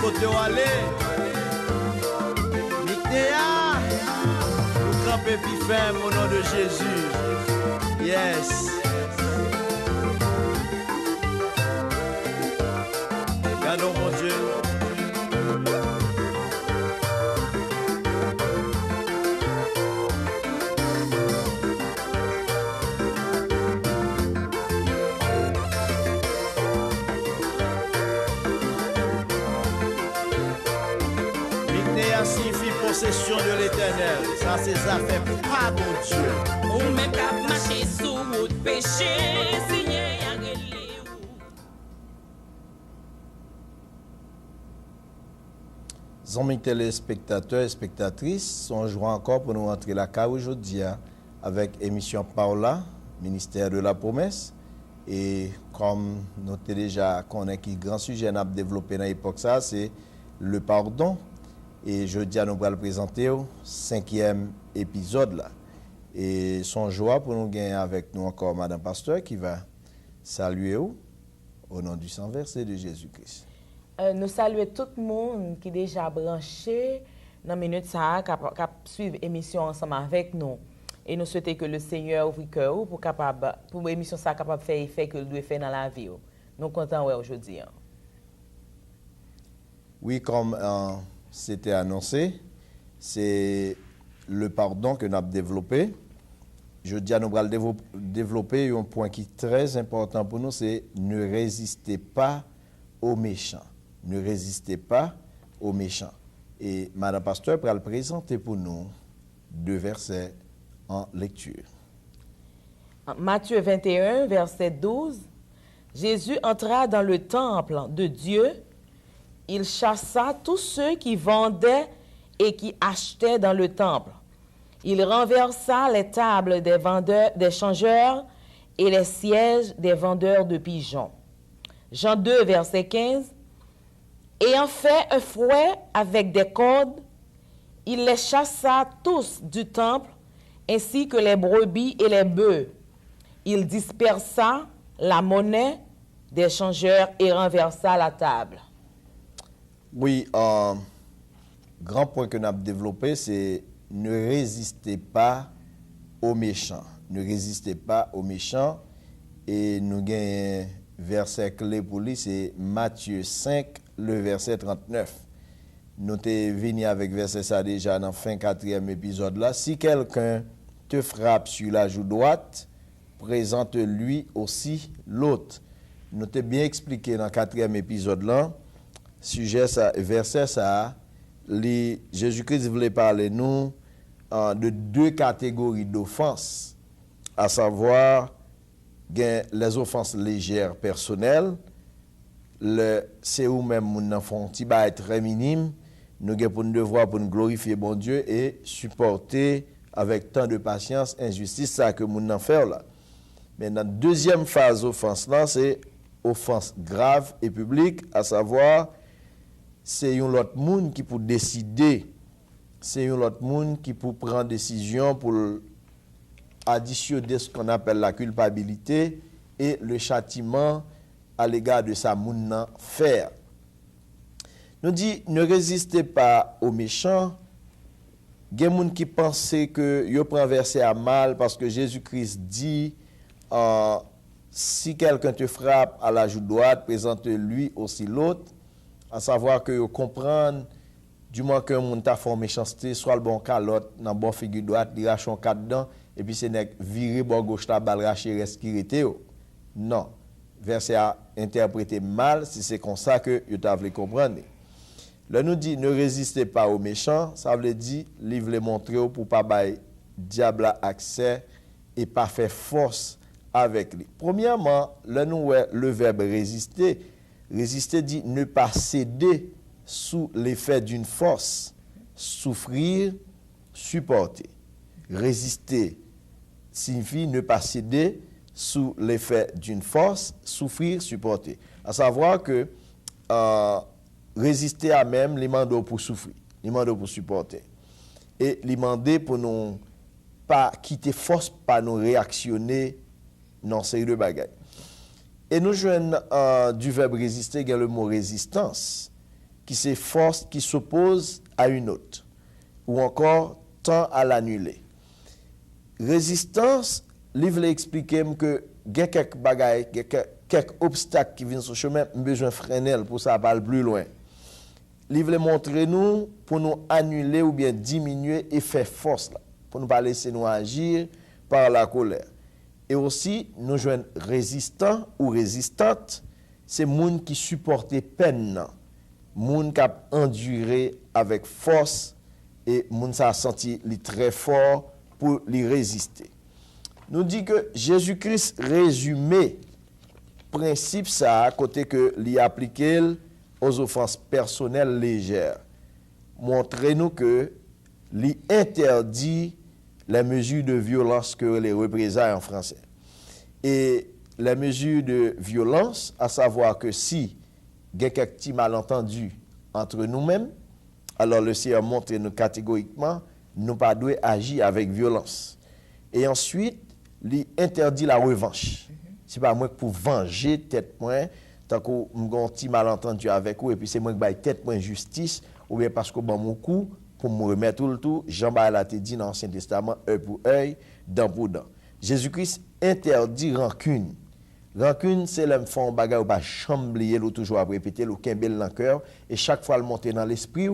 côté où aller. Nictéa, nous camper puis faire au nom de Jésus. Yes. Gardons mon Dieu. Signifie possession de l'éternel. Ça, c'est ça fait pas bon Dieu. Ou même qu'à marcher sous route péché, signé à relé. Amis téléspectateurs et spectatrices, on joue encore pour nous entrer la cave aujourd'hui avec émission Paola, ministère de la promesse. Et comme nous avons déjà connu qui grand sujet à développer dans l'époque, ça, c'est le pardon. Et jeudi, nous allons présenter au 5e épisode là. Et son joie pour nous gagner avec nous encore Madame Pasteur qui va saluer au nom du sang versé de Jésus-Christ. Nous saluons tout le monde qui est déjà branché dans la minute ça, qui suivre l'émission ensemble avec nous. Et nous souhaitons que le Seigneur ouvre le cœur pour l'émission ça capable de faire effet que doit faire dans la vie. Nous sommes contents aujourd'hui. Oui, comme c'était annoncé, c'est le pardon que nous avons développé. Je dis à nous allons développer un point qui est très important pour nous, c'est ne résistez pas aux méchants. Ne résistez pas aux méchants. Et Madame Pasteur va le présenter pour nous 2 versets en lecture. Matthieu 21, verset 12. Jésus entra dans le temple de Dieu. Il chassa tous ceux qui vendaient et qui achetaient dans le temple. Il renversa les tables des changeurs et les sièges des vendeurs de pigeons. Jean 2, verset 15. Ayant fait un fouet avec des cordes, il les chassa tous du temple, ainsi que les brebis et les bœufs. Il dispersa la monnaie des changeurs et renversa la table. Oui, grand point que nous avons développé, c'est ne résistez pas aux méchants. Ne résistez pas aux méchants. Et nous avons un verset clé pour lui, c'est Matthieu 5, le verset 39. Nous sommes venus avec verset ça déjà dans le fin 4e épisode là. Si quelqu'un te frappe sur la joue droite, présente-lui aussi l'autre. Nous avons bien expliqué dans le 4e épisode là. Sujet ça, verset ça, Jésus-Christ voulait parler nous de 2 catégories d'offenses, à savoir les offenses légères personnelles, c'est où même mon enfant qui va être très minime, nous avons pour nous devoir pour nous glorifier bon Dieu et supporter avec tant de patience injustice ça que mon enfant fait là. Mais dans la deuxième phase offense là, c'est offense grave et publique, à savoir c'est un autre monde qui peut décider, c'est un autre monde qui peut prendre décision pour additionner ce qu'on appelle la culpabilité et le châtiment à l'égard de sa monde faire. Nous dit ne résistez pas aux méchants. Il y a des gens qui pensent que yo prend verset à mal parce que Jésus-Christ dit si quelqu'un te frappe à la joue droite, présente-lui aussi l'autre. À savoir que vous comprenez, du moins que mon ta fait méchanceté, soit le bon calotte, dans le bon figure droite, il rache un cadre dedans, et puis c'est n'est virer bon gauche la balle racher respirité. Non. Verset a interprété mal, si c'est comme ça que vous avez comprendre. Là nous dit ne résistez pas aux méchants, ça veut dire livre les montrer pour pas bailler diable accès et pas faire force avec lui. Premièrement, là nous le verbe résister. Résister dit ne pas céder sous l'effet d'une force, souffrir, supporter. Résister signifie ne pas céder sous l'effet d'une force, souffrir, supporter. À savoir que résister à même, les mandats pour souffrir, les mandats pour supporter. Et les mandats pour nous pas quitter force, pas nous réactionner dans ces deux bagages. Et nous jouons du verbe résister, il y a le mot résistance. qui s'efforce, qui s'oppose à une autre, ou encore tend à l'annuler. Résistance, il veut expliquer que il y a quelques bagailles, quelques obstacles qui viennent sur le chemin, besoin de freiner pour ça aller plus loin. Il veut montrer nous pour nous annuler ou bien diminuer et faire force là, pour ne pas laisser nous agir par la colère. Et aussi, nous joignent résistants ou résistantes, c'est moun qui supportent peine, moun qui a enduré avec force et moun ça a senti li très fort pour les résister. Nous dit que Jésus-Christ résumé principe ça à côté que l'y appliquer aux offenses personnelles légères. Montrez-nous que l'y interdit les mesures de violence que les représailles en français. Et les mesures de violence, à savoir que si il y a quelques petits malentendus entre nous-mêmes, alors le Seigneur montre nous catégoriquement, nous ne devons pas agir avec violence. Et ensuite, il interdit la revanche. Ce n'est pas moi pour venger tête moi, tant que j'ai un petit malentendu avec vous, et puis c'est moi qui vais tête moi justice, ou bien parce que bon mon coup, pour me remettre tout le tout, Jean-Baptiste l'a dit dans l'Ancien Testament, œil pour œil, dent pour dent. Jésus-Christ interdit rancune. Rancune, c'est le fond bagage ou pas chamblier ou toujours à répéter le kembel dans le cœur et chaque fois le monter dans l'esprit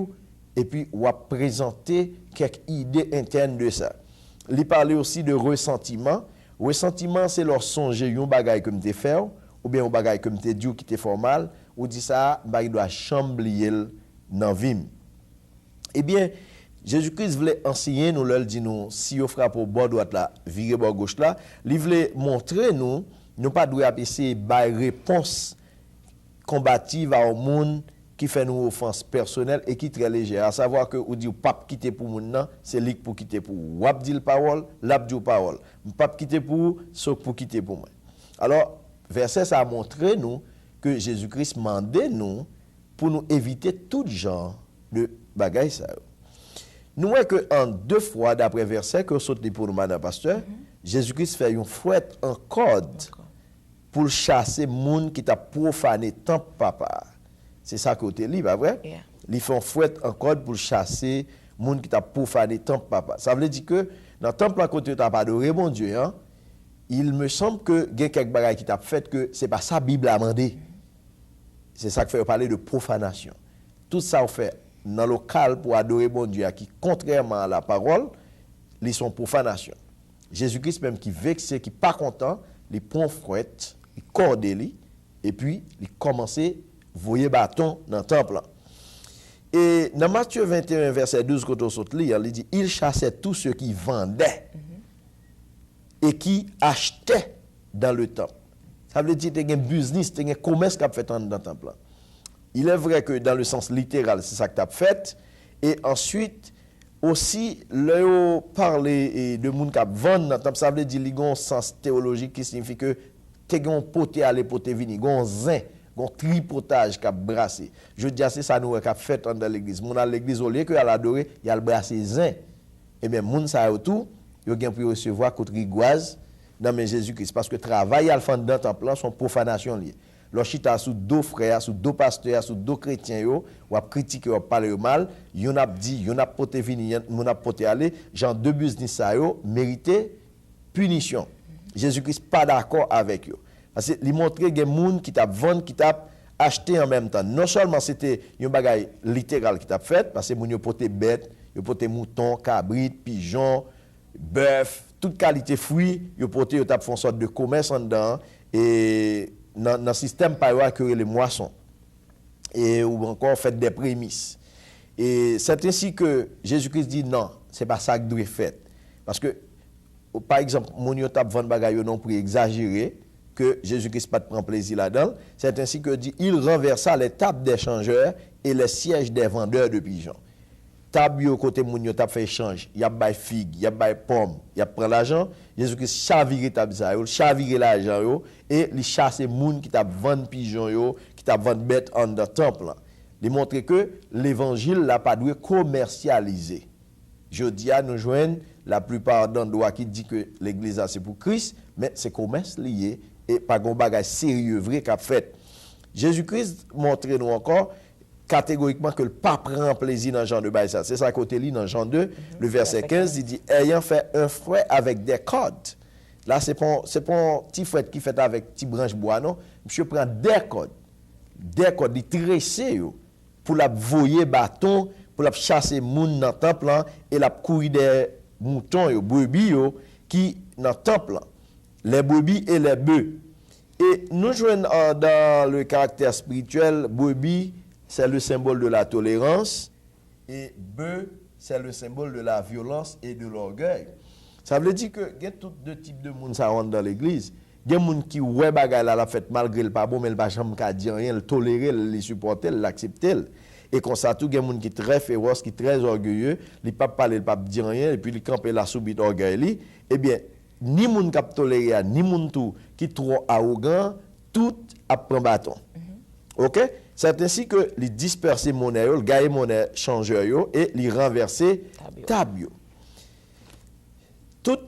et puis ou à présenter quelques idées internes de ça. Il parlait aussi de ressentiment. Ressentiment, c'est leur songer un bagage que m'te fait ou bien un bagage que m'te dit qui était formal ou dit ça bagage doit chamblier dans vie. Eh bien, Jésus-Christ voulait enseigner nous, il dit nous, si on frappe au bord droite là, virer bord gauche là, il voulait montrer nous pas doit essayer de réponse combative à un monde qui fait nous offense personnelle et qui est très légère. À savoir que ou dit pas quitter pour moun nan, c'est lui pour quitter pour. Ou ap dit parole, l'ap dit parole. Pas quitter pour, sauf pour quitter pour moi. Alors, verset ça a montré nous que Jésus-Christ mandait nous pour nous éviter tout genre de bagaille ça. Nous voyons que en deux fois d'après verset que saute pour nous madame pasteur, Jésus-Christ fait une fouette en code pour chasser moun qui t'a profané tant papa. C'est ça que tu lis, pas vrai? Yeah. Il fait une fouette en code pour chasser moun qui t'a profané tant papa. Ça veut dire que dans le temple à côté t'as pas adoré mon Dieu, hein? Il me semble que il y a quelques bagages qui t'a fait que c'est pas ça Bible a demandé. C'est ça qui fait parler de profanation. Tout ça on fait dans le local pour adorer bon Dieu qui contrairement à la parole, ils sont profanation. Jésus-Christ même qui vexé, qui pas content, il prend fouette, il corde lui et puis il commence voyer bâton dans le temple. Et dans Matthieu 21 verset 12 quand on saute lire, il dit il chassait tous ceux qui vendaient et qui achetaient dans le temple. Ça veut dire qu'il y a un business, il y a un commerce qui a fait dans le temple. Il est vrai que dans le sens littéral, c'est ça que tu as fait. Et ensuite, aussi, le parler de monde qui vend dans le temple, ça veut dire qu'il y a un sens théologique qui signifie que tu as un poté à l'époté vini, un zin, un tripotage qui a brassé. Je dis c'est ça nous qui a fait dans l'église. Mon à l'église, au lieu qu'il a l'adoré, il a le brassé zin. Et bien, moun ça autour, il y a pu recevoir contre rigoise dans Jésus-Christ. Parce que travail à le faire dans le temple, sont profanation liée. Lorsqu'il sous deux frères, sous deux pasteurs, sous deux chrétiens, ou a critiqué, ou a parlé mal, yon a dit, yon a poté vini, yon a poté aller, genre deux business ça yo mérité punition. Jésus-Christ pas d'accord avec eux. Parce que il montrer des gens qui t'a vendu, qui t'a acheté en même temps. Non seulement c'était un bagage littéral qui t'a fait, parce que moun yo poté bête, yo poté mouton, cabrit, pigeon, bœuf, toute qualité fruits, yo poté yo t'a fait une sorte de commerce en dedans et dans le système par que les moissons et ou encore fait des prémices. Et c'est ainsi que Jésus-Christ dit non, c'est pas ça que doit faire. Parce que par exemple, mon yo t'a vendre bagay non pour exagérer que Jésus-Christ pas prend plaisir là-dedans, c'est ainsi que dit il renversa les tables des changeurs et les sièges des vendeurs de pigeons. Table au côté moun yo t'a fait échange, y a bay figue, y a bay pomme, y a prend l'argent, Jésus-Christ chaviré table ça yo, chaviré l'argent yo et li chasser moun qui t'a vendre pigeon yo, qui t'a vendre bête en dans temple. Il montre que l'évangile l'a pas dû commercialiser. Je dis à nous joindre la plupart d'endroits qui dit que l'église c'est pour Christ, mais c'est commerce lié et pas gon bagage sérieux vrai qu'a fait. Jésus-Christ montre nous encore catégoriquement que le pape prend plaisir dans Jean 2, ça. C'est ça côté li dans Jean 2, le verset 15, il dit ayant fait un fouet avec des cordes. Là c'est pas un petit fouet qui fait avec petit branche bois non, monsieur prend des cordes, il tressé pour la voyer bâton, pour la chasser moun dans temple et la courir des moutons brebis qui dans temple. Les brebis et les bœufs. Et nous jouons dans le caractère spirituel, brebis, c'est le symbole de la tolérance, et bœuf, c'est le symbole de la violence et de l'orgueil. Ça veut dire que il y a tous deux types de monde ça rentre dans l'église. Il y a des gens qui ouais bagay la fait malgré le pas bon, mais le pas jamais qu'à dire rien, le tolérer, le supporter, l'accepter. Et comme ça tout il y a des gens qui très féroce, qui très orgueilleux, il pas parler, il pas dire rien et puis il camper la subite orgueil. Eh bien ni moun k'ap toléré ni moun tout qui trop arrogant, tout a prend bâton. OK? C'est ainsi que les disperser monnaie, le gagne monnaie changeur yo et les renverser table. Tout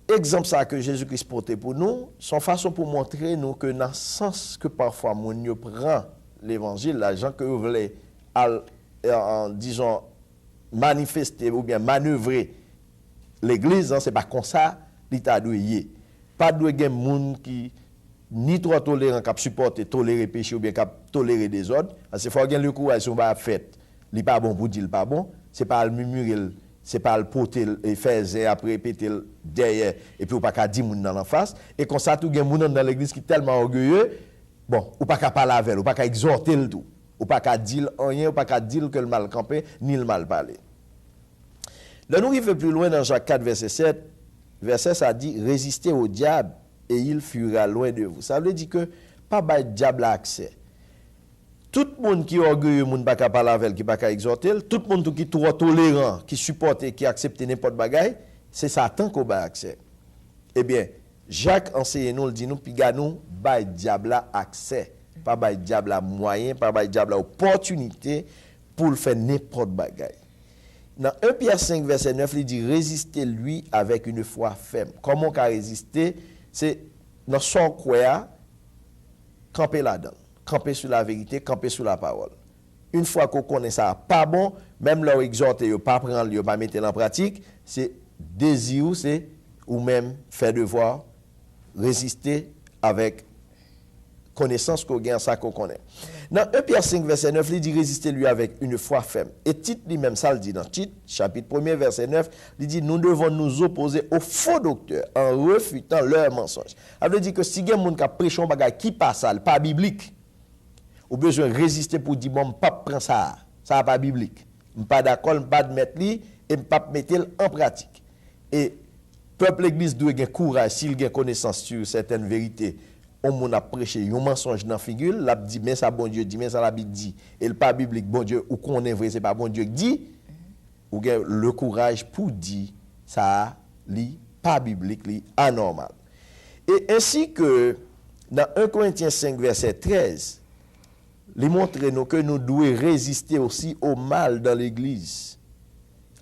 exemple ça que Jésus-Christ portait pour nous, son façon pour montrer nous que dans le sens que parfois moun yo prend l'évangile, la gens que vous voulez en disons manifester ou bien manœuvrer l'église, c'est pas comme ça l'état doit y pas de gen moun qui ni trop tolérant cap supporter tolérer péché ou bien cap tolérer des ordres parce qu'il faut gen le courage on va fait li pas bon pour dire pas bon c'est pas le murmurer c'est pas le porter et faire après répéter derrière et puis ou pas ka dire moun dans la face et comme ça tout gen moun dans l'église qui tellement orgueilleux bon ou pas ka parler avec ou pas ka exhorter le tout ou pas ka dire rien ou pas ka dire que le mal campé ni le mal parler. Là nous arrivons plus loin dans Jacques 4 verset 7. Verset ça dit résistez au diable et il fuira loin de vous. Ça veut dire que pas bail diable accès. Tout le monde qui est orgueilleux, moun pas parler avec, qui pas exhorter, tout le monde qui trop tolérant, qui supporte et qui accepte n'importe bagaille, c'est Satan qui a accès. Eh bien, Jacques enseigne nous, dit nous puis nous bail diable accès, pas bail diable moyen, pas bail diable opportunité pour le faire n'importe bagaille. Dans 1 Pierre 5, verset 9, il dit résistez-lui avec une foi ferme. Comment on peut résister? C'est dans son croix, camper là-dedans, camper sur la vérité, camper sur la parole. Une fois qu'on connaît ça, pas bon, même leur exhorter, pas prendre, pas mettre en pratique, c'est désir, c'est ou même faire devoir, résister avec connaissance qu'on gagne, ça qu'on connaît. Dans 1 Pierre 5, verset 9, il dit résistez-lui avec une foi ferme. Et Tite lui-même, ça le dit dans Tite, chapitre 1er, verset 9, il dit nous devons nous opposer aux faux docteurs en refutant leurs mensonges. Ça veut dire que si il y a des gens qui prêchent un bagage qui passe ça, pas biblique, ou besoin de résister pour dire bon, pas prendre ça, ça n'est pas biblique. Je ne suis pas d'accord, je ne pas mettre li et je ne pas mettre en pratique. Et le peuple l'église doit avoir courage s'il a connaissance sur certaines vérités. On a prêché un mensonge dans la figure, l'a dit mais ça bon Dieu dit mais ça la Bible dit et le pas biblique bon Dieu ou qu'on est vrai c'est pas bon Dieu qui dit ou le courage pour dire ça li pas biblique li anormal. Et ainsi que dans 1 Corinthiens 5 verset 13 il montre nous que nous devons résister aussi au mal dans l'église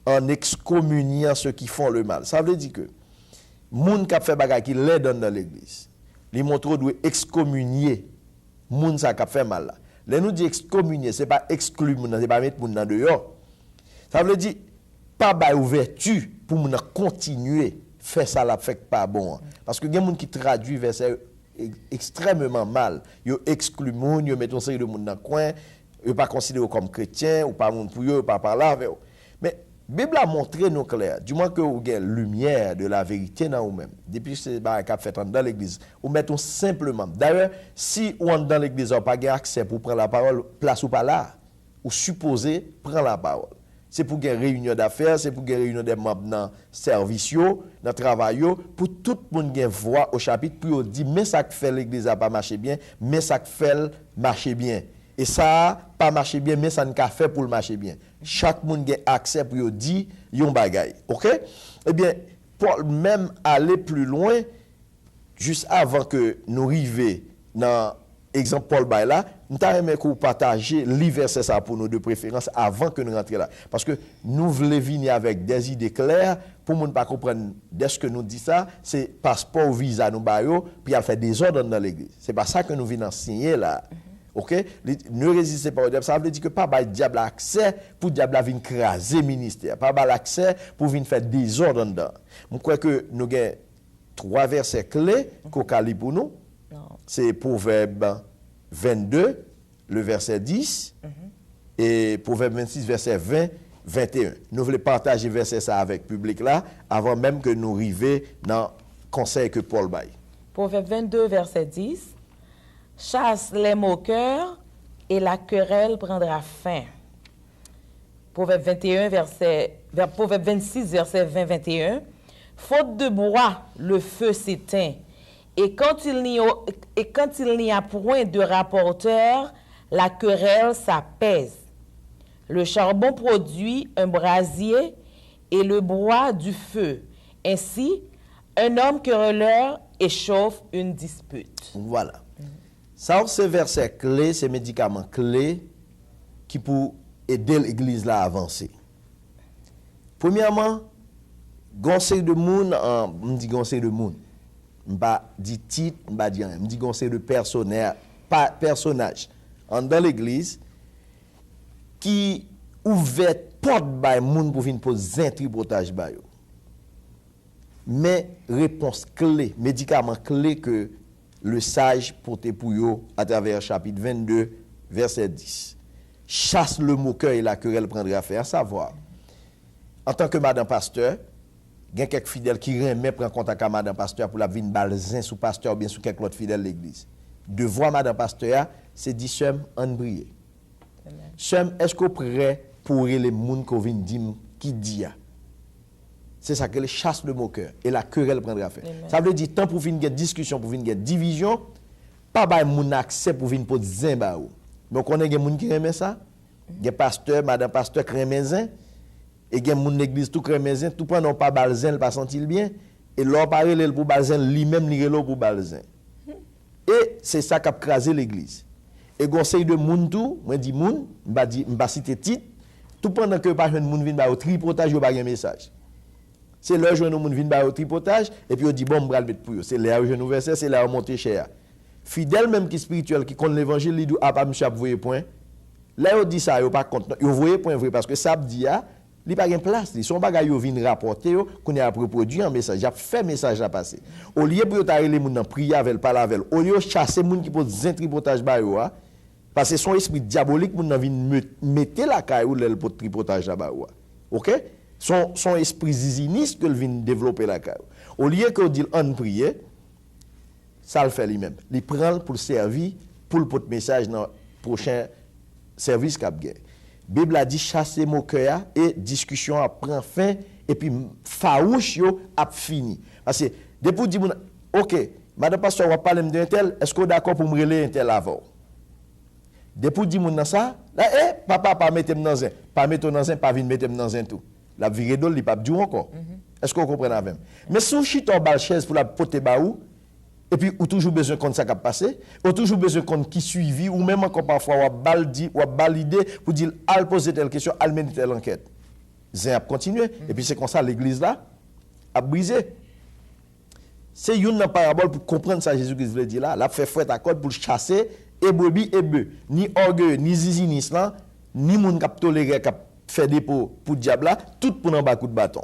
en excommuniant ceux qui font le mal. Ça veut dire que moun qui fait bagay qui l'aide dans l'église les montre doit excommunier moun ça qui fait mal là. Les nous dit excommunier, c'est pas exclure moun, c'est pas mettre moun dans dehors. Ça veut dire pas ba ouverture pour moun continuer faire ça là fait pas bon. Parce que il y a moun qui traduit verset extrêmement mal. Yo exclut moun, yo met une série de moun dans coin, yo pas considéré comme chrétien ou pas moun pour yo, pas parler avec eux. Mais Bible a montré nous clair, du moins que vous avez lumière de la vérité dans vous-même. Depuis que c'est pas fait dans l'église, vous mettons simplement. D'ailleurs, si on est dans l'église, on n'a pas accès pour prendre la parole, place ou pas là, ou supposé prendre la parole. C'est pour une réunion d'affaires, c'est pour une réunion des membres dans le service, dans le travail, pour tout le monde qui voix au chapitre, pour dire, mais ça que fait l'église n'a pas marché bien, mais ça que fait marcher bien. Et ça pas marché bien, mais ça n'a qu'à faire pour le marcher bien. Chaque monde a accès pour dire yon bagay. OK? Eh bien, pour même aller plus loin, juste avant que nous arrivions dans l'exemple Paul Bay là, nous avons partager les versets ça pour nous de préférence avant que nous rentrions là. Parce que nous voulons venir avec des idées claires pour ne pas comprendre dès ce que nous dit ça, c'est passeport visa nous bayo, puis il fait des ordres dans l'église. C'est pas ça que nous venons signer là. OK? Ne résistez pas au diable. Ça veut dire que pas le diable a accès pour le diable à venir craser le ministère. Pas l'accès pour venir faire désordre dedans. Je crois que nous avons 3 versets clés qu'on a pour nous. C'est Proverbe 22, le verset 10, et Proverbe 26, verset 20, 21. Nous voulons partager verset ça avec le public là, avant même que nous arrivions dans le conseil que Paul baille. Proverbe 22, verset 10. Chasse les moqueurs et la querelle prendra fin. Proverbe 26, verset 20-21. Faute de bois, le feu s'éteint. Et quand il n'y a point de rapporteur, la querelle s'apaise. Le charbon produit un brasier et le bois du feu. Ainsi, un homme querelleur échauffe une dispute. Voilà. Ça, c'est verset clé, c'est médicaments clés qui pour aider l'église là à avancer. Premièrement, conseil de monde, on dit conseil de monde. On pas dit titre, on pas dit rien. On dit conseil de personnage dans l'église qui ouvert porte bay monde pour venir poser un tripotage bay. Mais réponse clé, médicament clé que le sage portait pour eux à travers chapitre 22, verset 10. Chasse le moqueur et la querelle prendra fin. À savoir, en tant que madame pasteur, il y a quelques fidèles qui remettent prendre contact avec madame pasteur pour la venir balzin sous pasteur ou bien sous quelques autres fidèles de l'église. Devoir madame pasteur, c'est dit sœur en prier. Sœur, est-ce qu'on prêt pour les gens qui viennent dire qui dit? C'est ça que les chasse le moqueur et la querelle prendra fin. Ça veut dire tant pour venir une discussion, pour venir une division, pas ba moun accès pour venir poser zin ba ou. Donc on a des gens qui aiment ça. Des pasteurs, madame pasteur qui aiment zin et des gens l'église tout aime zin, tout prend non pas balzin, pas sentir bien et leur parler pour balzin lui-même li relo pour balzin. Et c'est ça qui a crasé l'église. Et conseil de moun tout, moi dit moun, m'ba citer titre, tout pendant que pas jeune moun vinn ba au tripotage ou ba un message. C'est là jeune moun vinn ba au tripotage et puis on dit bon m'bral mettre pour yo. C'est là jeune verset, c'est là monter cher. Fidèle même qui spirituel qui connaît l'évangile, il dit ah pas monsieur voyer point. Là on dit ça yo pas compte. Yo voyer point vrai parce que ça dit a li pas gen place, li son bagay yo vinn rapporter yo qu'on a reproduit un message, a fait message à passer. Au lieu pour yo ta les moun nan prier avec parler avec, au lieu chasser moun qui pose un tripotage ba yo parce que son esprit diabolique moun nan vinn mettre la caille ou le pour tripotage là ba. OK? Son esprit ziziniste que vient développer la caille. Au lieu que dit en prier, ça le fait lui-même. Il prend pour le servir, pour le porter message dans le prochain service qu'a gagné. Bible a dit chasser moqueur et discussion a prend fin et puis farouche yo a fini. Parce que depuis dit OK, madame pasteur va parler d'un tel, est-ce que d'accord pour me relayer un tel avant? Depuis dit moun dans ça, là papa pas mettre dans un, pas mettre dans un, pas venir mettre dans un tout. La virée d'ol li pas du encore. Est-ce qu'on comprend avec? Mais si on chite en bal chaise pour la porter baou et puis ou toujours besoin de ça qui a passé, ou toujours besoin de qui suivi ou même encore parfois ou baldi ou balidé pour dire al poser telle question, al mener telle enquête. Zin a continuer et puis c'est comme ça l'église là a brisé. C'est une parabole pour comprendre ça Jésus-Christ veut dire là, l'a fait fouet à corde pour chasser et brebis et bœuf, ni orgueil, ni zizinis là, ni moun k'ap toléré k'ap fait dépôt pour diable là, tout pour un bas coup de bâton.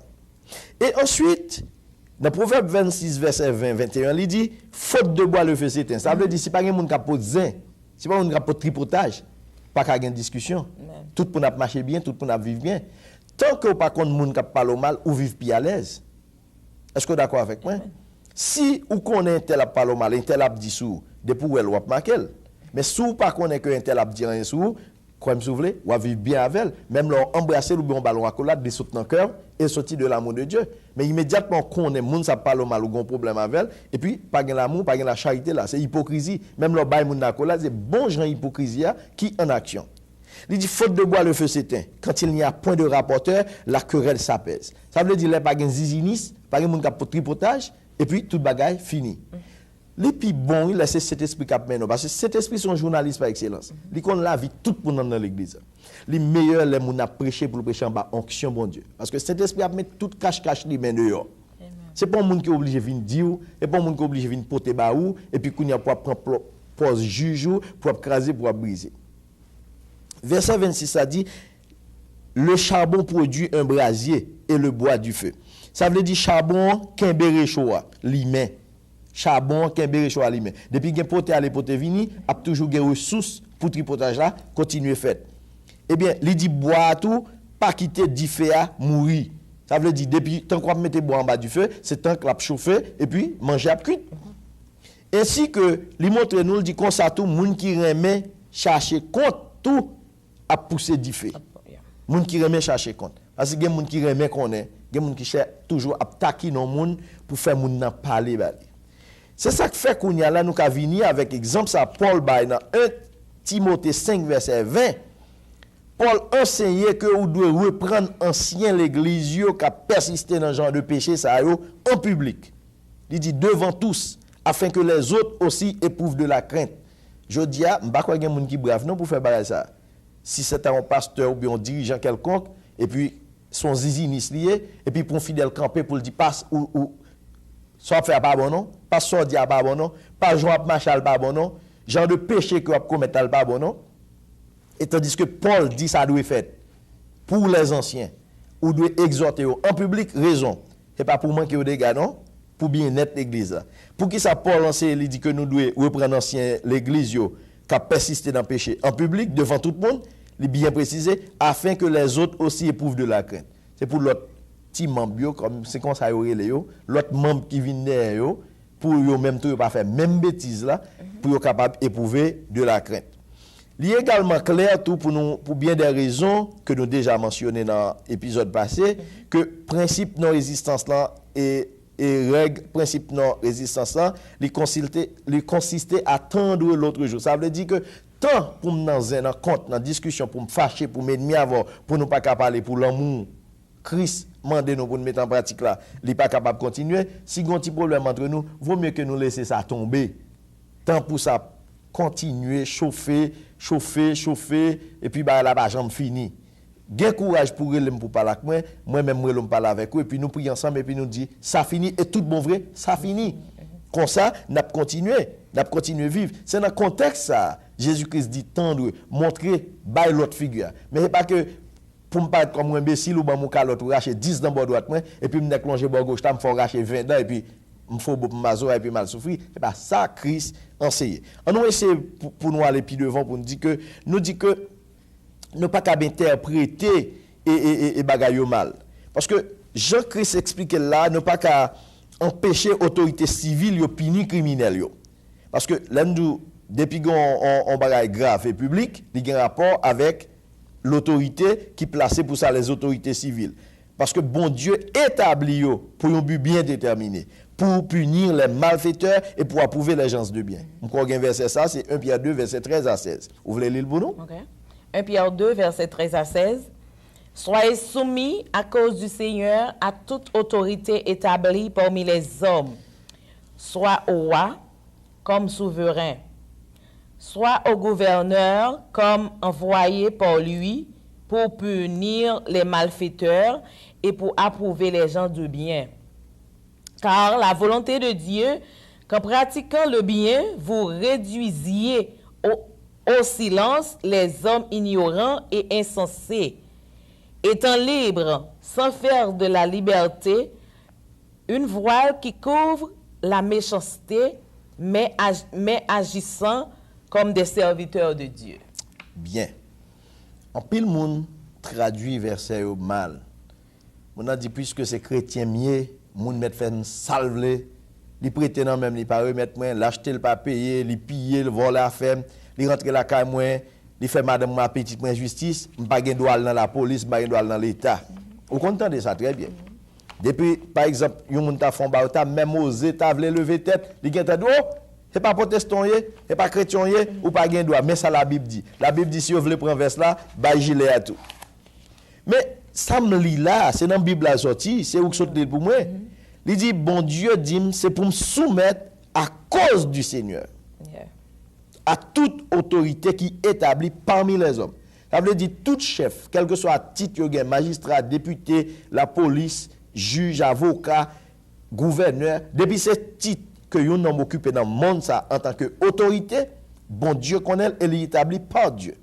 Et ensuite, dans Proverbe 26 verset 20-21, il dit faute de bois le feu s'éteint. Ça veut dire si pas un monde qui pose zin, si pas un monde qui pose tripotage, pas qu'à une discussion. Tout pour marcher bien, tout pour vivre bien. Tant que pas contre monde qui parle mal ou vivre plus à l'aise. Est-ce que vous êtes d'accord avec moi? Si ou connaît un tel a parle mal, un tel a dit sous, depuis où elle ou marquer. Mais si ou pas connaît que un tel a dit rien sous, comme vous voulez, ou vivre bien avec elle, même leur embrasser ou bien ballon à collade, des sauter dans le cœur et sortir de l'amour de Dieu. Mais immédiatement qu'on est monde ça parle mal ou gon problème avec elle et puis pas gain l'amour, pas gain la charité là, c'est hypocrisie. Même leur bail monde à collade, c'est bon genre hypocrisie qui en action. Il dit faute de bois le feu s'éteint. Quand il n'y a point de rapporteur, la querelle s'apaise. Ça veut dire les pas gain zizinis, pas gain monde qui pour tripotage et puis toute bagaille fini. Les plus bon, il laisse cet esprit cap maintenant parce que cet esprit sont journalistes par excellence. Il connaît la vie tout le monde dans l'église. Les meilleurs les moun a prêcher pour le prêcher en bas onction bon Dieu parce que cet esprit a mettre tout cache les mains dehors. C'est pas un monde qui est obligé de venir dire et pas un monde qui est obligé de venir porter baou et puis qu'on y a pas prendre pose juge pour craser, pour briser. Verset 26, ça dit, le charbon produit un brasier et le bois du feu. Ça veut dire charbon, kembere choua, limen. Charbon, kembere choua, limen. Depuis que pote à l'époque vini, a toujours des ressources pour tripotage là, continuer fait. Eh bien, il dit bois tout, pas quitter du feu à mourir. Ça veut dire, depuis tant qu'on mette bois en bas du feu, c'est tant qu'on a chauffé et puis manger à cuire. Ainsi que, il montre nous, il dit qu'on ça tout, moun qui remet chercher compte tout à pousser du feu. Moun qui remet chercher compte. Parce que il y a moun qui remet qu'on est, il y a moun qui cherche toujours à taquiner non moun pour faire moun nan parler. C'est ça qui fait qu'on y a là, nous ka venir avec exemple ça, Paul bay dans 1 Timothée 5, verset 20. Paul enseignait que vous devez reprendre ancien l'église qui a persisté dans ce genre de péché ça en public. Il dit devant tous, afin que les autres aussi éprouvent de la crainte. Je dis, je ne sais pas qu'il y a des gens qui brave non pour faire ça. Si c'est un pasteur ou bien un dirigeant quelconque, et puis son zizinis lié, et puis pour un fidèle campé pour le dire, passe ou soit faire pas bon non, pas soit dire pas bon non, pas jouer marcher pas bon non, genre de péché que vous commettez pas bon non. Et tandis que Paul dit ça doit être fait pour les anciens, ou doit exhorter en public, raison. Et pas pour manquer aux dégâts, non? Pour bien être l'église. Pour qui ça, Paul enseigne, il dit que nous devons reprendre ancien l'église qui a persisté dans le péché en public, devant tout le monde, il est bien précisé, afin que les autres aussi éprouvent de la crainte. C'est pour l'autre petit membre, comme c'est comme ça, l'autre membre qui vient derrière, pour eux même tout, pas faire même bêtise là, pour être capable d'éprouver de la crainte. Il est également clair tout pour bien des raisons que nous déjà mentionnées dans l'épisode passé, que principe non résistance là et règle principe non résistance là, il consistait à tendre l'autre jour. Ça veut dire que tant pour me dans un compte dans discussion pour me fâcher pour m'ennemi avoir pour nous pas capable parler pour l'amour Christ mande nous pour nous mettre en pratique là, il pas capable continuer. Si il y a un petit problème entre nous, vaut mieux que nous laisser ça tomber. Tant pour ça continuer chauffer et puis bah là jambe fini. Gain courage pour elle pour parler avec moi même moi parler avec vous et puis nous prions ensemble et puis nous dit ça finit et tout bon vrai ça finit. Comme ça n'a continuer vivre. C'est dans le contexte ça Jésus-Christ dit tendre montrer by l'autre figure. Mais c'est pas que pour me paraître comme un imbécile ou ben mon calotte racher 10 dans bord droite moi et puis me plonger bord gauche me faire racher 20 dents et puis me faut mazo et puis mal souffrir. C'est pas ça Christ enseigner. On va essayer pour nous aller plus devant pour nous dire que nous pas qu'à interpréter et bagaille mal. Parce que Jean-Christ explique là, nous pas qu'à empêcher autorité civile de punir criminel yo. Parce que là nous depuis on bagaille grave et public, il y a un rapport avec l'autorité qui placée pour ça les autorités civiles. Parce que bon Dieu établit yo pour un but bien déterminé, pour punir les malfaiteurs et pour approuver les gens de bien. Encore un verset ça, c'est 1 Pierre 2 verset 13 à 16. Vous voulez lire pour nous? Okay. 1 Pierre 2 verset 13 à 16. Soyez soumis à cause du Seigneur à toute autorité établie parmi les hommes, soit au roi comme souverain, soit au gouverneur comme envoyé par lui pour punir les malfaiteurs et pour approuver les gens de bien. Car la volonté de Dieu, qu'en pratiquant le bien, vous réduisiez au silence les hommes ignorants et insensés, étant libres, sans faire de la liberté une voile qui couvre la méchanceté, mais agissant comme des serviteurs de Dieu. Bien. En pile monde traduit verset mal. On a dit puisque c'est chrétien mieux, moun met fait salver, li prêter nan même li pas remettre moi, l'acheter le pas payer, li piller, le voler à faire, li rentrer la caille moi, li fait madame ma petite moi justice, m'pa gen droit dans la police, m'pa gen droit dans l'état. Vous comprenez ça très bien. Depuis par exemple, yon moun ta font ba même osé ta vle lever tête, li gen tête oh, c'est pas protestant c'est pas chrétien ou pas gen droit, mais ça la Bible dit. La Bible dit si vous voulez prendre verse là, ba gilet à tout. Mais ça me lit là, c'est dans la Bible la sortie, c'est où que sorti pour moi. Il dit bon Dieu dit c'est pour me soumettre à cause du Seigneur. Yeah. À toute autorité qui est établie parmi les hommes. Ça veut dire tout chef, quel que soit titre, magistrat, député, la police, juge, avocat, gouverneur, depuis ces titres que nous nous occupons dans le monde ça en tant qu'autorité, bon Dieu connaît et l'établit par Dieu.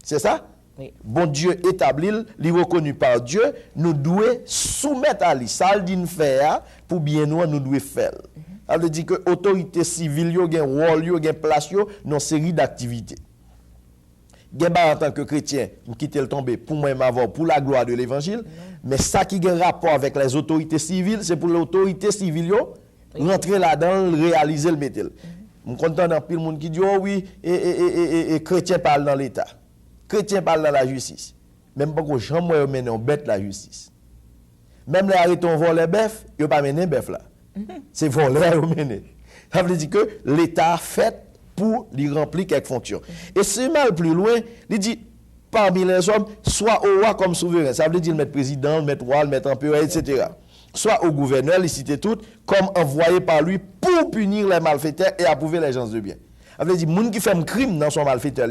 C'est ça? Oui. Bon Dieu établi, il reconnu par Dieu, nous devons soumettre à lui. Ça, il dit faire pour bien nous devons faire. Ça veut dire que l'autorité civile, il y a un rôle, il y a une place dans une série d'activités. En tant que chrétien, je quitte le tomber pour moi m'avoir pour la gloire de l'évangile, mais ça qui a un rapport avec les autorités civiles, c'est pour l'autorité civile rentrer là-dedans, réaliser le métier. Je suis content d'un pile monde qui dit oh oui, et chrétien parle dans l'État. Chrétien parle dans la justice. Même pas que jamais mener en bête la justice. Même les arrêtons voler bœuf, ils ne pas mener bœuf là. C'est voler ou mener. Ça veut dire que l'État a fait pour lui remplir quelques fonctions. Et c'est mal plus loin, il dit parmi les hommes, soit au roi comme souverain. Ça veut dire mettre président, mettre roi, mettre empereur, etc. Soit au gouverneur, il cite tout, comme envoyé par lui pour punir les malfaiteurs et approuver les gens de bien. Ça veut dire, les gens qui font un crime dans son malfaiteur,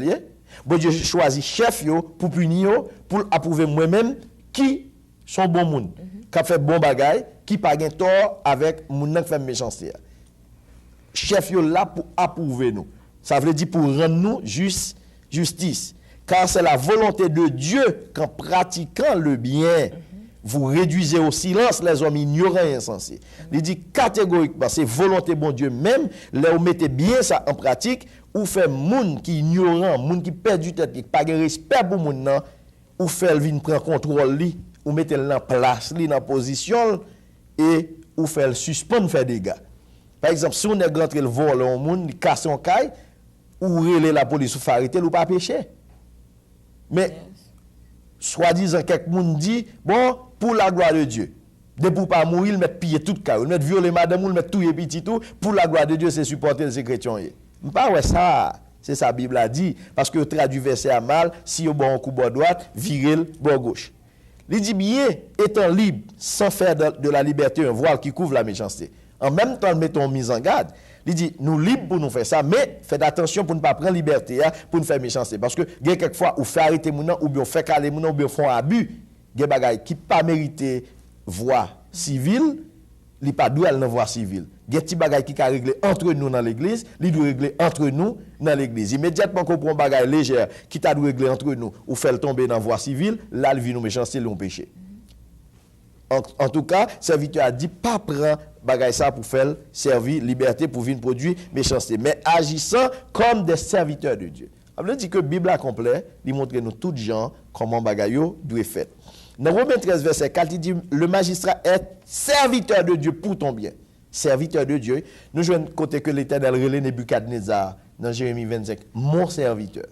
bon Dieu choisit chef pour punir, pour approuver moi-même qui sont bons monde, qui fait bon bagay, qui pas gain tort avec moun qui fait méchanceté. Chef yo là pour approuver nous. Ça veut dire pour rendre nous justice. Car c'est la volonté de Dieu qu'en pratiquant le bien, vous réduisez au silence les hommes ignorants et insensés. Il dit catégoriquement, c'est volonté bon Dieu même, là vous mettez bien ça en pratique, ou fait moun qui ignorant, moun qui perd du tête, qui pas de respect pour moun nan, ou fait le vin prend contrôle li, ou mettez le en place li dans position et ou fait le suspendre faire dégâts. Par exemple, si on est rentré le vol au monde, il casse son caille, ou relève la police ou fariter ou pas pécher. Mais soi-disant quelqu'un monde dit bon pour la gloire de Dieu. De pour pas mourir, il met piller tout caille, il met violer madame, il met tout et petit tout pour la gloire de Dieu, c'est supporter ces chrétiens. Pas ouais ça, c'est ça Bible a dit parce que traduit verset à mal, si au bon coup bord droite, virer le bord gauche. Il dit bien étant libre sans faire de la liberté un voile qui couvre la méchanceté. En même temps, mettons mise en garde. Il dit, nous libres pour nous faire ça, mais faites attention pour ne pas prendre liberté pour nous faire méchanceté. Parce que, quelquefois, ou fait arrêter mon nom, ou bien fait caler mon nom, ou bien font abus, il y a des choses qui pas mérité voie civile, il pas doit aller dans voie civile. Il y a des choses qui sont réglées entre nous dans l'église, il doit régler entre nous dans l'église. Immédiatement qu'on prend des choses légères qui t'a régler entre nous, ou fait le tomber dans voie civile, là, il vit nous méchanceté, nous péché. En tout cas, serviteur a dit pas prendre bagay ça pour faire servir liberté pour venir produire méchanceté, mais agissant comme des serviteurs de Dieu. Ça veut dire que la Bible a complet, il montre nous tous gens comment bagay yo doit faire. Dans Romains 13 verset 4, il dit le magistrat est serviteur de Dieu pour ton bien. Serviteur de Dieu. Nous jouons côté que l'Éternel relève Nebuchadnezzar dans Jérémie 25, mon serviteur.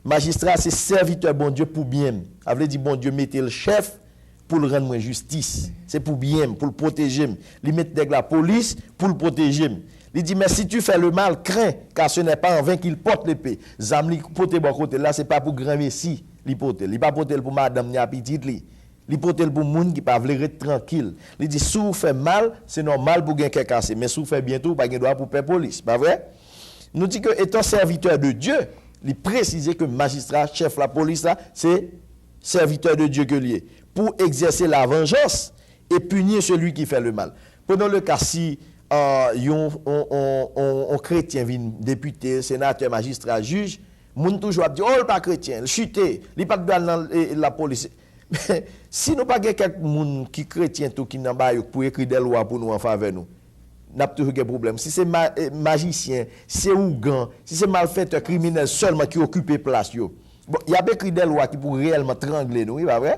Magistrat c'est serviteur bon Dieu pour bien. Ça veut dire bon Dieu mettez le chef pour le rendre justice, c'est pour bien, pour le protéger. Il met la police pour le protéger. Il dit mais si tu fais le mal, crains, car ce n'est pas en vain qu'il porte l'épée. Zam li porte bon côté là, c'est pas pour grand messie, il porte. Il pas porte pour madame ni petite li. Il porte pour monde qui pas vouloir être tranquille. Il dit si vous fait mal, c'est normal pour quelqu'un casser, mais si vous fait bientôt pas droit pour payer police, pas vrai? Nous dit que étant serviteur de Dieu, il précise que magistrat, chef la police là, c'est serviteur de Dieu que lié. Pour exercer la vengeance et punir celui qui fait le mal. Prenons le cas si un chrétien vient député, sénateur, magistrat, juge, moun toujours dit oh il pas chrétien, il chuté, il pas dans la police. Mais si nous pas quelqu'un qui chrétien tout qui n'a pas pour écrire des lois pour nous en faveur nous, n'a toujours des problèmes. Si c'est magicien, si c'est ougan, si c'est malfaiteur criminel seulement qui occupe place yo. Bon, il y a écrit des lois qui pourraient réellement trangler nous, pas vrai?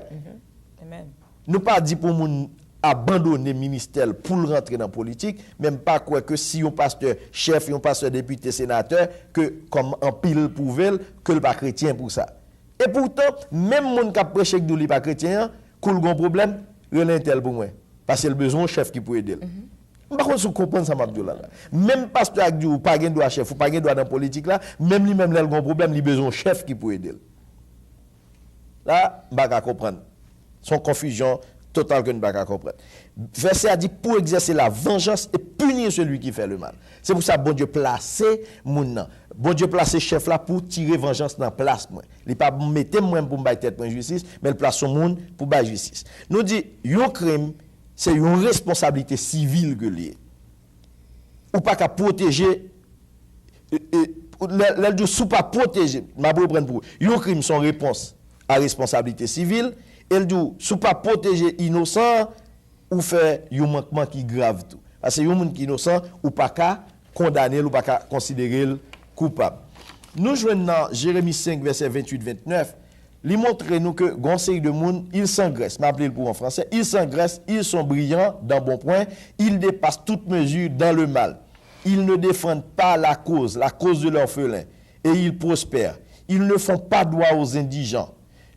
Amen. Nous pas dit pour moun abandonner le ministère pour le rentrer dans la politique, même pas quoi que si un pasteur chef, un pasteur député, sénateur, que comme en pile pouvait que le pas chrétien pour ça. Et pourtant, même moun qui a prêché que nous pas chrétien, coule gon problème, relève tel pour moi. Parce que le besoin chef qui peut aider. Par contre, vous comprenez ça, Mabdou là. Même pasteur qui ou pas gain droit chef, ou pas gain droit dans la politique là, même lui même là gon problème, il besoin chef qui peut aider. Là, on va comprendre. Son confusion totale que nous ne pouvons pas comprendre. Verset a dit pour exercer la vengeance et punir celui qui fait le mal. C'est pour ça que bon Dieu placé moun. Bon Dieu placé chef là pour tirer vengeance dans la place. Il ne pas mettre moi pour me tête pour justice, mais il place son monde pour la justice. Nous dit un crime, c'est une responsabilité civile que lié. Ou pas qu'à protéger elle dit sous pas protéger, m'a reprendre pour. Yon crime son réponse à responsabilité civile, elle dit sous pas protéger innocent ou fait un manquement qui grave tout. Parce que yon monde qui innocent ou pas qu'à condamner ou pas qu'à considérer coupable. Nous jouons dans Jérémie 5 verset 28-29. Il montre nous que conseil de monde, ils s'engraissent, m'appelez pour en français, ils s'engraissent, ils sont brillants dans bon point, ils dépassent toute mesure dans le mal. Ils ne défendent pas la cause de l'orphelin, et ils prospèrent. Ils ne font pas droit aux indigents.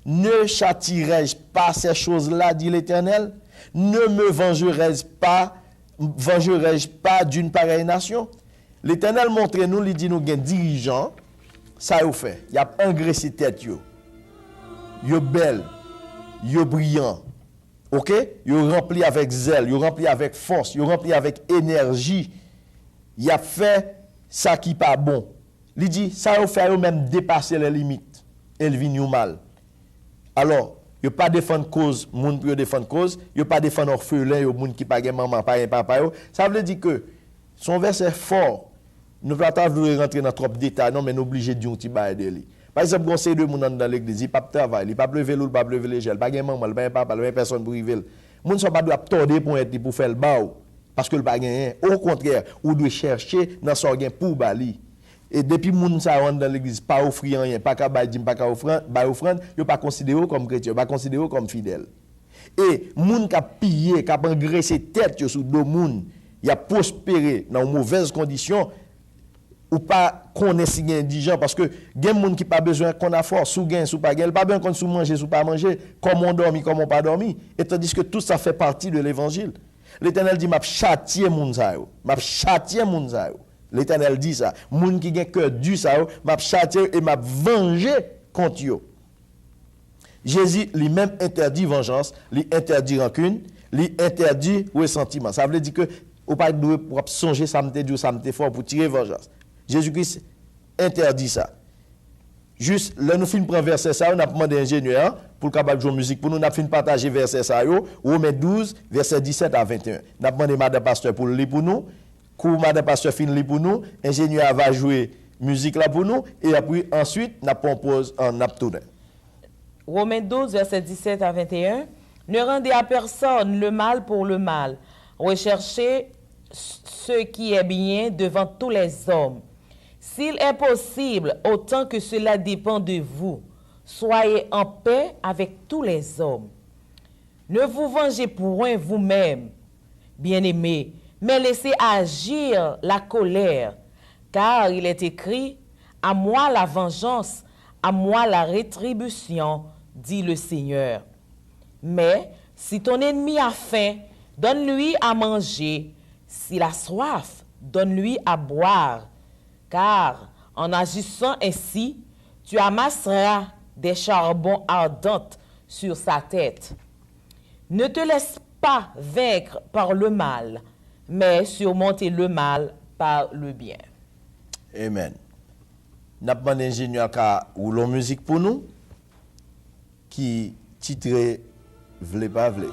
Ne châtierai-je pas ces choses-là, dit l'Éternel? Ne me vengerai-je pas d'une pareille nation? L'Éternel montre nous, il dit nous, un dirigeant, ça y fait, il y a engraissé tête yo. Yo belle, yo brillant, ok? Yo rempli avec zèle, yo rempli avec force, yo rempli avec énergie. Il a fait ça qui pas bon. Il dit, ça yo fait yo même dépasser les limites. Elle vient mal. Alors, yo pas défendre cause, moun pour défendre cause, yo pas défendre orphelin, yo moun qui pas gen maman, pas gen papa yo. Ça veut dire que son verset fort. Nous ne pouvons pas rentrer dans trop de détails, non, mais nous sommes obligés de dire un petit bail de lui. Par exemple, conseil de moun dans l'église, il pas travail, il pas lever l'eau, il pas lever les gels, pas gen maman, pas papa, pas personne pour river. Moun sont pas doit torder pour être pour faire le baou parce que le pas gen. Au contraire, ou doit chercher dans son gain pour bali. Et depuis moun ça rentre dans l'église, pas offrir rien, pas ka bail dim, pas ka offrande, yo pas considéré comme chrétien, pas considéré comme fidèle. Et moun ka piller, ka engraisser tête yo sous deux moun, il a prospéré dans mauvaises conditions. Ou pas qu'on est si indigent parce que gen moun qui pas besoin qu'on a force sous gain sous pas gain pas besoin qu'on sous manger sous pas manger comme on dormi comme on pas dormi et tandis que tout ça fait partie de l'évangile. L'Éternel dit m'a châtier moun sa yo, m'a châtier moun sa yo. L'Éternel dit ça, moun qui gen cœur dur sa yo, m'a châtier et m'a venger contre yo. Jésus lui-même interdit vengeance, lui interdit rancune, lui interdit ressentiment. Ça veut dire que ou pas doué pour songer ça m'était dur ça m'était fort pour tirer vengeance. Jésus-Christ interdit ça. Juste, là, nous finissons prendre verset ça, on a demandé à l'ingénieur pour capable jouer musique pour nous, on a fini partager verset ça, Romains 12, verset 17 à 21. On a demandé à Madame Pasteur pour le lire pour nous. Quand Madame Pasteur finit lire pour nous, l'ingénieur va jouer musique là pour nous, et puis ensuite, on propose en abtourné. Romains 12, verset 17 à 21. Ne rendez à personne le mal pour le mal. Recherchez ce qui est bien devant tous les hommes. S'il est possible, autant que cela dépend de vous, soyez en paix avec tous les hommes. Ne vous vengez point vous-même, bien-aimés, mais laissez agir la colère, car il est écrit, « À moi la vengeance, à moi la rétribution, dit le Seigneur. » Mais si ton ennemi a faim, donne-lui à manger. S'il a soif, donne-lui à boire. Car en agissant ainsi, tu amasseras des charbons ardents sur sa tête. Ne te laisse pas vaincre par le mal, mais surmonter le mal par le bien. Amen. Nous avons un ingénieur qui a roulé musique pour nous, qui titré V'lez pas v'lez.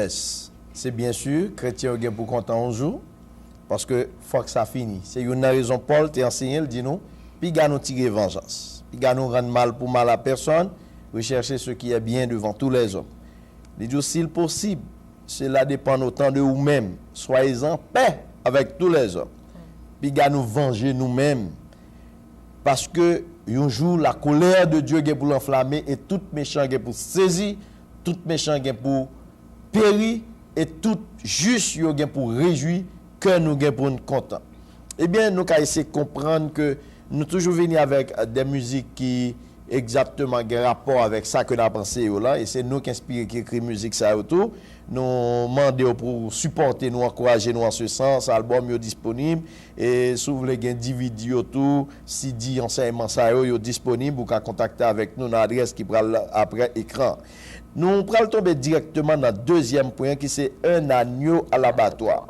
Yes, c'est bien sûr, chrétien gen pour content un jour, parce que faut que ça finisse. C'est une raison Paul t'a enseigné, il dit nous, puis gars nous tirer vengeance. Puis gars nous rendre mal pour mal à personne, rechercher ce qui est bien devant tous les hommes. Il dit s'il possible, cela dépend autant de vous-même, soyez en paix avec tous les hommes. Puis gars nous venger nous-mêmes. Parce que un jour la colère de Dieu est pour l'enflammer et tout méchant est pour saisir, tout méchant est pour périr et tout juste est pour réjouir que nous est pour nous content. Eh bien, nous avons essayé de comprendre que nous toujours venir avec des musiques qui exactement ont rapport avec ça que nous avons pensé là et c'est nous qui inspirons qui écrit musique ça autour. Nous demandons pour supporter nous, encourager nous en ce sens, album est disponible et si vous voulez un DVD autour, CD enseignement ça est disponible, vous pouvez contacter avec nous dans l'adresse qui prend après écran. Nous prenons tomber directement dans le deuxième point qui c'est un agneau à l'abattoir.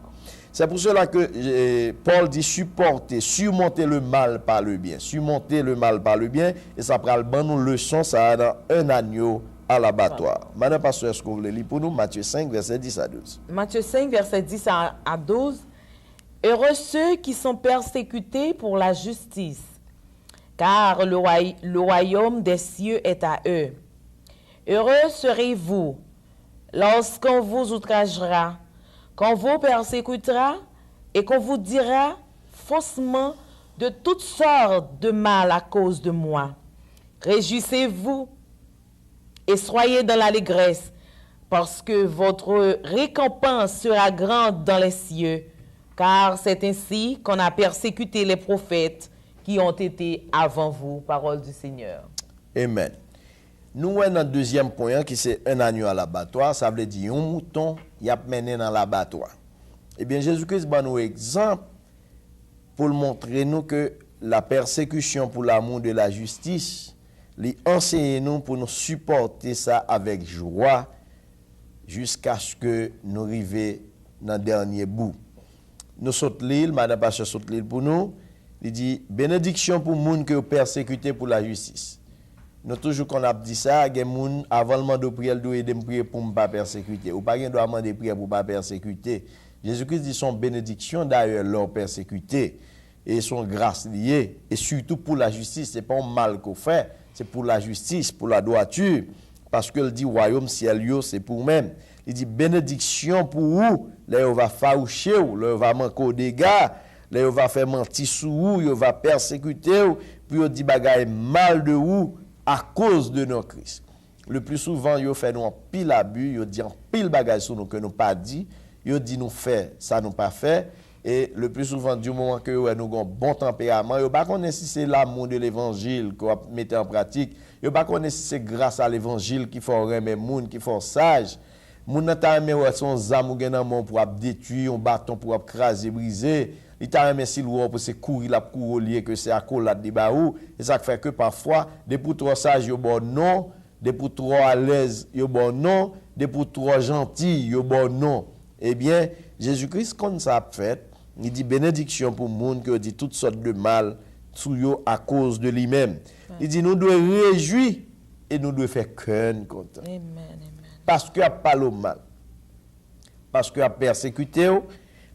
C'est pour cela que Paul dit supporter, surmonter le mal par le bien. Surmonter le mal par le bien. Et ça prend le bon nous leçon, ça dans un agneau à l'abattoir. Madame Pasteur, est-ce que vous voulez lire pour nous Matthieu 5, verset 10 à 12. Matthieu 5, verset 10 à 12. Heureux ceux qui sont persécutés pour la justice, car le royaume des cieux est à eux. Heureux serez-vous lorsqu'on vous outragera, qu'on vous persécutera et qu'on vous dira faussement de toutes sortes de mal à cause de moi. Réjouissez-vous et soyez dans l'allégresse, parce que votre récompense sera grande dans les cieux, car c'est ainsi qu'on a persécuté les prophètes qui ont été avant vous. Parole du Seigneur. Amen. Nous avons un deuxième point qui c'est un agneau à l'abattoir, ça veut dire un mouton y a mené dans l'abattoir. Eh bien Jésus-Christ donne nous exemple pour montrer nous que la persécution pour l'amour de la justice, lui enseigner nous pour nous supporter ça avec joie jusqu'à ce que nous arrivions dans le dernier bout. Nous sautons l'île, Madame Pasteur saute l'île pour nous, il dit bénédiction pour les gens qui sont persécutés pour la justice. Nous toujours qu'on a dit ça, il y a des gens avant le mandat de prière, doivent aider me prier pour ne pas persécuter. Ou pas doit demander prière pour ne pas persécuter. Jésus-Christ dit son bénédiction d'ailleurs leur persécuté et son grâce liée et surtout pour la justice, c'est pas un mal qu'on fait, c'est pour la justice, pour la droiture parce qu'il dit royaume ciel c'est pour même. Il dit bénédiction pour vous, là on va faucher, là on va manquer aux dégâts, là on va faire mentir sur vous, on va persécuter, puis on dit bagaille mal de vous à cause de nos Christ. Le plus souvent, ils fait nous en pile abus, ils dit en pile bagage sur nous que nous pas dit, ils dit nous fait, ça nous pas fait, et le plus souvent, du moment que nous avons un bon tempérament, ils pas connaître si c'est l'amour de l'évangile qu'on mettre en pratique, ils pas connaître si c'est grâce à l'évangile qu'il faut remettre monde, qu'il faut sage. Moun nan ta aimé son zam ou gen nan mon pour détruire, un bâton pour craser, briser. Il t'a aimé si l'ou pour se courir la cour lié que c'est à collade de baou et ça fait que parfois des pour trop sage yo bon non, des pour trop à l'aise yo bon non, des pour trop gentil yo bon non. Eh bien, Jésus-Christ comme ça a fait, il dit bénédiction pour monde qui dit toutes sortes de mal sous yo à cause de lui-même. Ouais. Il dit nous devons réjouir et nous devons faire cœur content. Amen. Parce qu'il a pas le mal. Parce qu'il a persécuté,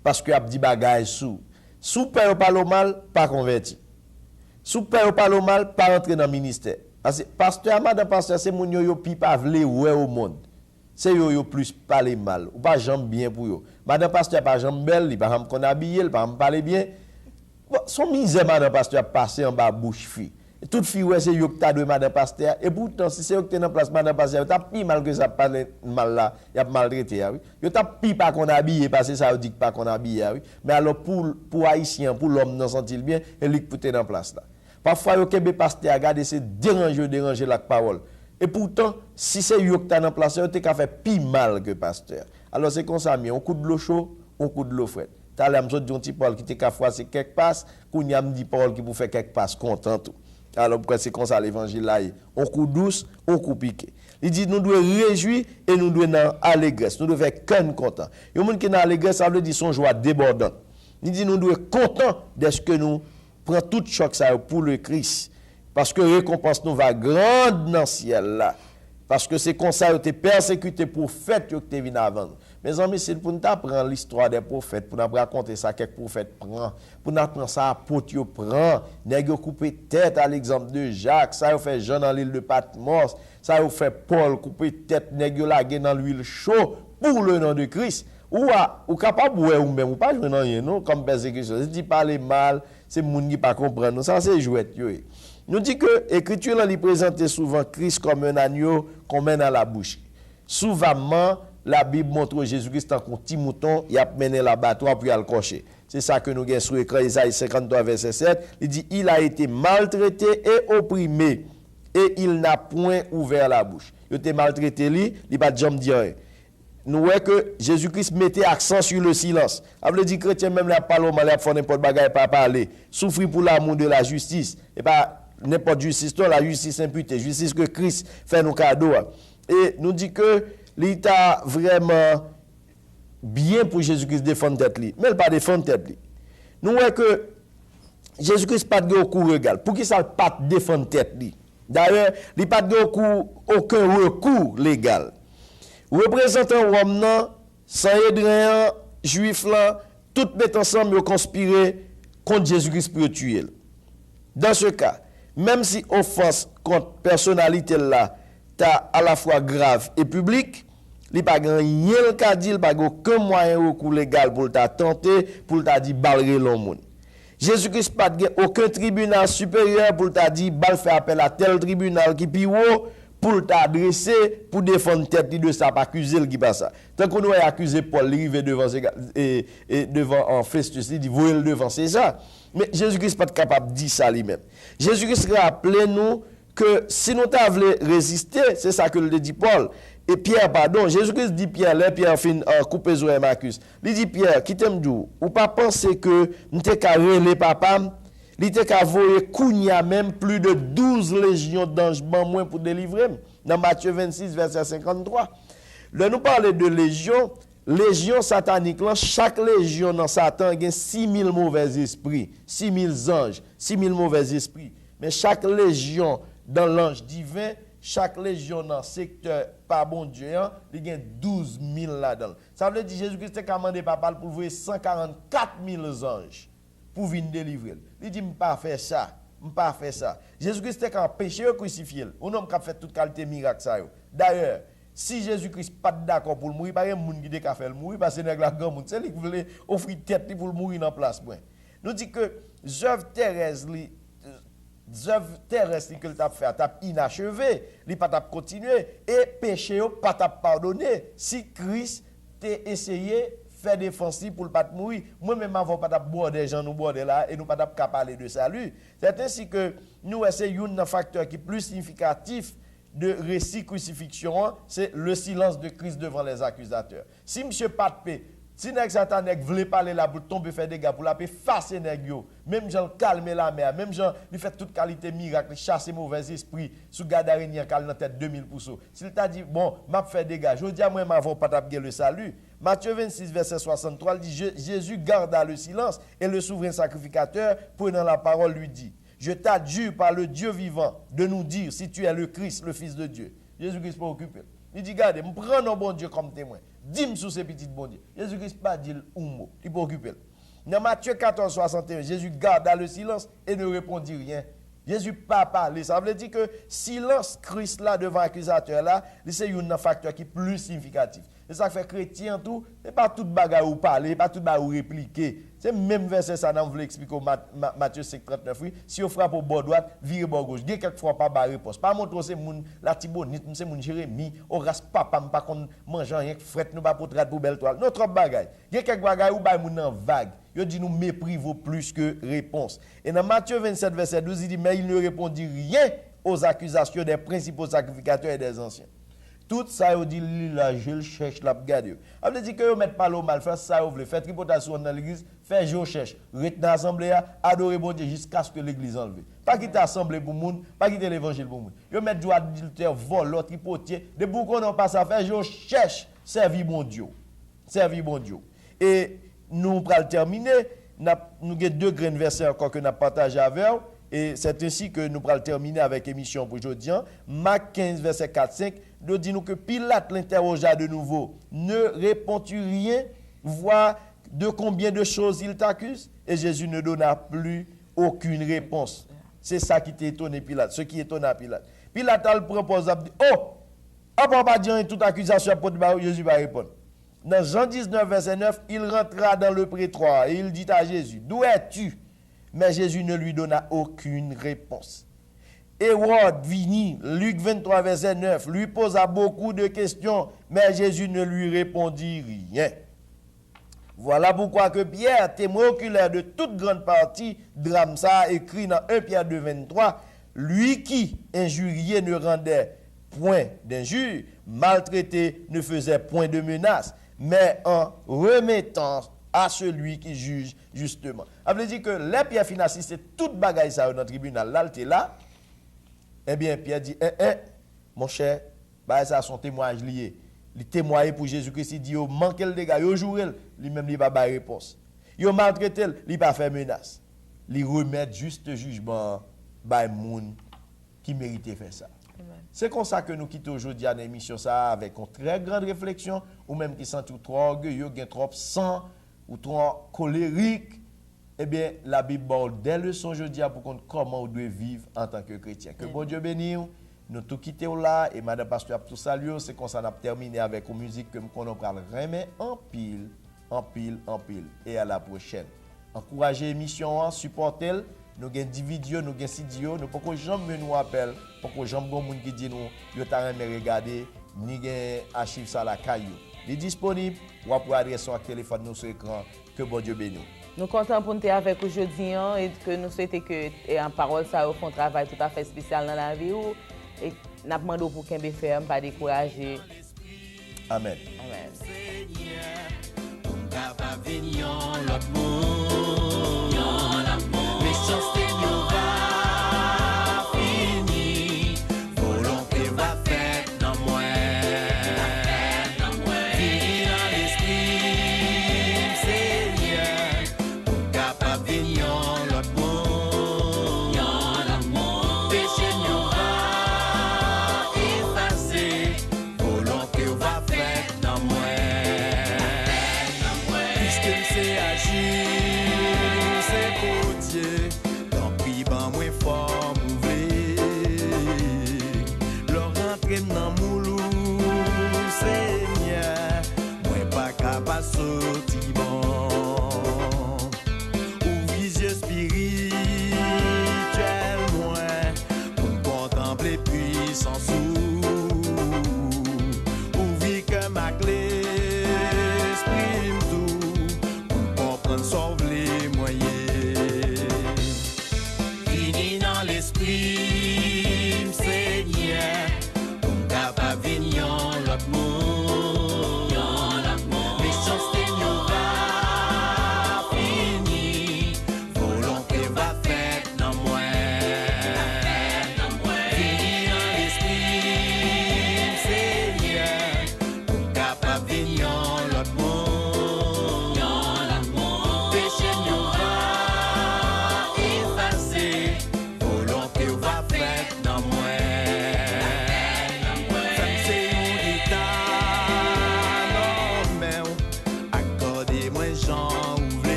parce qu'il a dit bagaille sous. Sous père pas le mal, pas converti. Sous père pas le mal, pas rentrer dans le ministère. Parce que pasteur, madame pasteur, c'est mon yo pi pas vle ouais au monde. C'est yo plus parler mal ou pas jambe bien pour yo. Madame pasteur pas jambe belle, il pas qu'on habiller, il pas parler bien. Son misère madame pasteur passer en bas bouche fille. Toute fille ouais c'est yo qui t'a de madame pasteur et pourtant si c'est yo qui dans place madame pasteur t'a pi mal que ça parle mal là y a maltraité oui yo t'a pi pas qu'on habillé parce que ça veut dire pas qu'on habillé oui mais alors pour haïtien pour l'homme dans sentir bien et lui qui dans place là parfois yo kebe pasteur regarder c'est déranger la parole et pourtant si c'est yo qui t'a dans place yo t'es qu'à faire pi mal que pasteur alors c'est comme ça mais on coup de l'eau chaud on coup de l'eau froide t'as l'air m'sot dit Paul qui t'es qu'à froisser quelques passes kounya me dit Paul qui pour faire quelques passes content tout. Alors pourquoi c'est comme ça l'évangile là on coup douce, on coup piqué. Il dit nous devons réjouir et nous devons dans allégresse, nous devons faire cœur content. Il y a monde qui dans allégresse ça veut dire son joie débordante. Il dit nous devons content de ce que nous prend tout choc ça pour le Christ parce que récompense nous va grande dans le ciel là. Parce que c'est comme ça que tu es persécuté pour fait que tu es venu avant. Mes amis, c'est pour nous apprendre l'histoire des prophètes, pour nous raconter ça, quelques prophètes prennent, pour nous apprendre ça, apôtres prennent, nèg yo couper tête à l'exemple de Jacques, ça yo fait Jean dans l'île de Patmos, ça yo fait Paul couper tête, nèg yo lagué dans l'huile chaud pour le nom de Christ. Ou capable ou même ou pas jouer dans rien non comme persécution. Si tu parles mal, c'est moun qui pas comprendre. Ça c'est jouet yo. Nous dit que l'écriture là présente souvent Christ comme un agneau qu'on met dans la bouche. Souvent la Bible montre Jésus-Christ en un petit mouton, il a mené l'abattoir puis il a le cocher. C'est ça que nous avons sur l'écran Isaïe 53 verset 7, il dit il a été maltraité et opprimé et il n'a point ouvert la bouche. Il était maltraité lui, il pas jamais dire rien. Nous voyons que Jésus-Christ mettait accent sur le silence. Ça veut dire chrétien même la parole mal a fait n'importe bagaille pas parler. Souffrir pour l'amour de la justice et pas n'importe justice, la justice imputée, justice que Christ fait nos cadeaux. Et nous dit que l'État vraiment bien pour Jésus-Christ défendre tête lui, mais il pas défendre tête lui. Nous voyons que Jésus-Christ pas de recours légal. Pour qui ça pas défendre tête lui? D'ailleurs, il pas de aucun recours légal. Représentant Rome nan, Sanhédrin, Juif là, tout met ensemble conspirer contre Jésus-Christ pour tuer. Dans ce cas, même si offense contre personnalité là, ta à la fois grave et publique, il pas grand rien ka dit, il pas aucun moyen recours légal pour ta tenter, pour ta dit balrer l'homme. Jésus-Christ pas aucun tribunal supérieur pour ta dit bal faire appel à tel tribunal qui plus haut pour t'adresser, pour défendre tête de ça, pas accuser le qui passe ça. Tant qu'on a accusé Paul, il arrive devant devant en Festus, il dit voyez le devant César. Mais Jésus-Christ n'est pas capable de dire ça lui-même. Jésus-Christ rappelle nous que si nous t'avons résister, c'est ça que le dit Paul. Et Pierre, pardon, Jésus-Christ dit Pierre, là, Pierre fin couper Zoé Marcus. Il dit Pierre, qui t'aime d'où? Ou pas penser que nous t'es qu'à les papa? Il était qu'à voyer Kounia même plus de 12 légions d'anges moins pour délivrer. Dans Matthieu 26, verset 53. Là, nous parlons de légion satanique. Là, chaque légion dans Satan a 6000 mauvais esprits, 6000 anges, 6000 mauvais esprits. Mais chaque légion dans l'ange divin, chaque légion dans le secteur pas bon Dieu, il y a 12 000 là-dedans. Ça veut dire que Jésus-Christ a commandé papa pour voyer 144 000 anges. Pour venir délivrer. Il dit, je ne pas faire ça. Je ne pas faire ça. Jésus-Christ était qu'un péché crucifié. On n'a pas fait toute qualité miracle ça. D'ailleurs, si Jésus-Christ n'est pas d'accord pour mourir, il y a des gens qui ont fait mourir parce que c'est un grand monde. C'est lui qui voulait offrir tête pour mourir dans la place. Nous dit que les œuvres terrestres que tu as fait, tu as inachevé, il n'a pas continué. Et péché, pas pardonné. Si Christ t'a essayé, faire défensif pour ne pas mourir. Moi-même, avant pas boire des gens, nous boire là et nous pas parler de salut. C'est ainsi que nous essayons un facteur qui est plus significatif de récit crucifixion, c'est le silence de Christ devant les accusateurs. Si M. Patpe, si nèg satanek voulait parler là pour tomber faire des gars pour la paix face nèg yo, même Jean calmer la mer, même Jean lui fait toute qualité miracle, chasser mauvais esprit sous Gadarène cal dans tête 2000%. S'il t'a dit bon, m'a fait des gars, je dis à moi m'avons pas tapé le salut. Matthieu 26 verset 63 il dit Jésus garda le silence et le souverain sacrificateur prenant la parole lui dit je t'adjure par le Dieu vivant de nous dire si tu es le Christ, le Fils de Dieu. Jésus-Christ pas occupé. Il dit regardez, me prends nos bon Dieu comme témoin. Dis-moi sur ces petits bon Dieu. Jésus-Christ pas dit un mot, il pas occupé. Dans Matthieu 14 61, Jésus garda le silence et ne répondit rien. Jésus pas parlé. Ça veut dire que silence Christ là devant l'accusateur là, c'est un facteur qui est plus significatif. C'est ça qui fait chrétien tout, c'est pas toute bagarre ou parler, pas toute bagarre ou répliquer. C'est même verset ça nous voulait expliquer au Matthieu 5 39 oui, si on frappe au bord droite, vire bord gauche. Il y a quelquefois pas ba réponse. Pas montrer c'est moun la Tibonite, c'est moun Jérémie, on rase papa pas qu'on mange rien fret nous pas pour traite pour belle toile. Notre bagaille. Il y a quelques bagaille ou ba moun en vague. Il dit nous méprisons plus que réponse. Et dans Matthieu 27 verset 12 il dit mais il ne répondit rien aux accusations des principaux sacrificateurs et des anciens. Tout ça, il dit, là, je le cherche, là, regarde. Ça veut dire que vous ne mettez pas l'eau mal, faites ça, vous voulez, faites tripotation dans l'église, faites je cherche, retenez l'assemblée, adorez bon Dieu jusqu'à ce que l'église enlève. Pas quitter l'assemblée pour le monde, pas quitter l'évangile pour le monde. Vous mettez du adultère, vol, l'autre tripotier, de beaucoup qu'on pas ça faire, je cherche, servir bon Dieu. Servir bon Dieu. Et nous, pour le terminer, nous avons deux grains versets encore que nous avons partagé avec vous. et c'est ainsi que nous allons terminer avec l'émission pour aujourd'hui. Marc 15, verset 4-5, nous dit nous que Pilate l'interrogea de nouveau. Ne réponds-tu rien? Vois de combien de choses il t'accuse? Et Jésus ne donna plus aucune réponse. C'est ça qui t'étonne Pilate, ce qui étonne Pilate. Pilate a le propose, dit, oh, on ne peut pas dire toute accusation pour Jésus va répondre. Dans Jean 19, verset 9, il rentra dans le prétoire et il dit à Jésus, d'où es-tu? Mais Jésus ne lui donna aucune réponse. Hérode vini, Luc 23, verset 9, lui posa beaucoup de questions, mais Jésus ne lui répondit rien. Voilà pourquoi que Pierre, témoin oculaire de toute grande partie, drame ça, écrit dans 1 Pierre 2, 23, lui qui, injurié, ne rendait point d'injure, maltraité, ne faisait point de menace, mais en remettant à celui qui juge justement. Ça veut dire que les Pierre fin assister toute bagaille ça dans le tribunal, là, il là, eh bien Pierre dit, mon cher, bah, ça son témoignage lié. Il témoigne pour Jésus-Christ, il dit, il manque le dégât, il joue, lui-même, il va pas réponse. Il maltraité, il va faire menace. Il remet juste jugement par moun qui méritait faire ça. C'est comme ça que nous quittons aujourd'hui à l'émission ça avec une très grande réflexion, ou même qui sont trop orgueilleux, trop sang, ou trop colérique. Eh bien, la Bible donne des leçons aujourd'hui pour qu'on comment on doit vivre en tant que chrétien. Que bon Dieu bénisse. Nous tout quittons là et Madame Pasteur a tout salué. C'est comme ça qu'on a terminé avec une musique que nous allons remettre en pile, en pile, en pile. Et à la prochaine. Encouragez l'émission, supportez-le. Nous avons 10 vidéos, nous avons 6 vidéos. Nous pouvons jamais nous appeler, pour que jamais gens qui disent nous, vous avez regardé, ni avez archive ça la caillou. Il est disponible, ou pour adresser un téléphone nous sur l'écran. Que bon Dieu bénisse. Nous sommes contents pour nous avec aujourd'hui et que nous souhaitons que en parole ça font un travail tout à fait spécial dans la vie. Et nous demandons pour qu'un ferme, pas décourager. Amen. Amen. Volonté va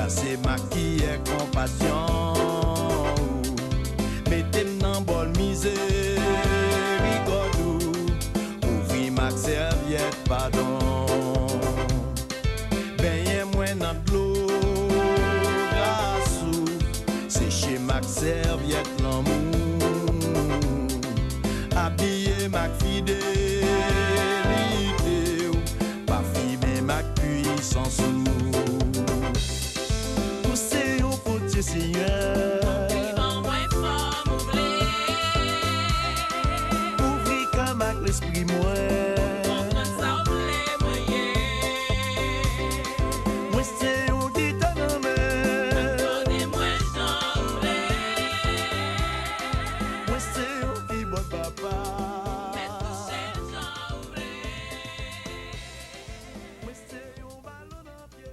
c'est ma qui est compassion. Mettez-moi dans bol miséricorde. Ouvri ma serviette, pardon. Baigné-moi dans de l'eau, grâce. Séchez ma serviette, l'amour. Habillé ma fidélité. Parfumé ma puissance. Poussez au potier, Seigneur. L'esprit moi moi c'est au qui t'en moi c'est au qui bon papa moi c'est au ballon dans pied.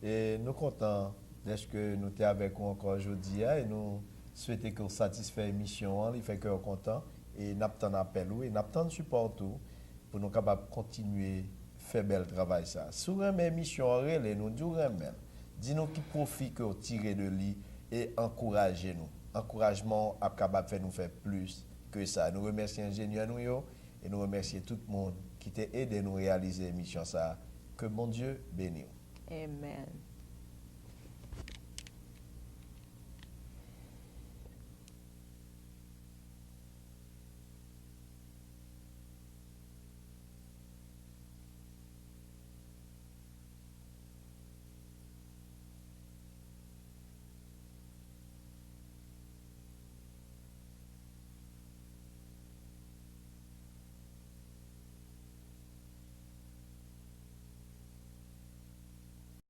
Et nous contents est-ce que nous sommes avec vous encore aujourd'hui et nous souhaitons que vous satisfaissiez l'émission, il fait que nous content et nous avons un appel et nous avons un support pour nous capables de continuer à faire bel travail ça. Si vous avez une émission, nous disons dis-nous qui profite que vous tirez de lui et encouragez-nous. Encouragement est capable de faire nous faire plus que ça. Nous remercions l'ingénieur et nous remercions tout le monde qui t'a aidé à nous réaliser l'émission ça. Que mon Dieu bénisse. Amen.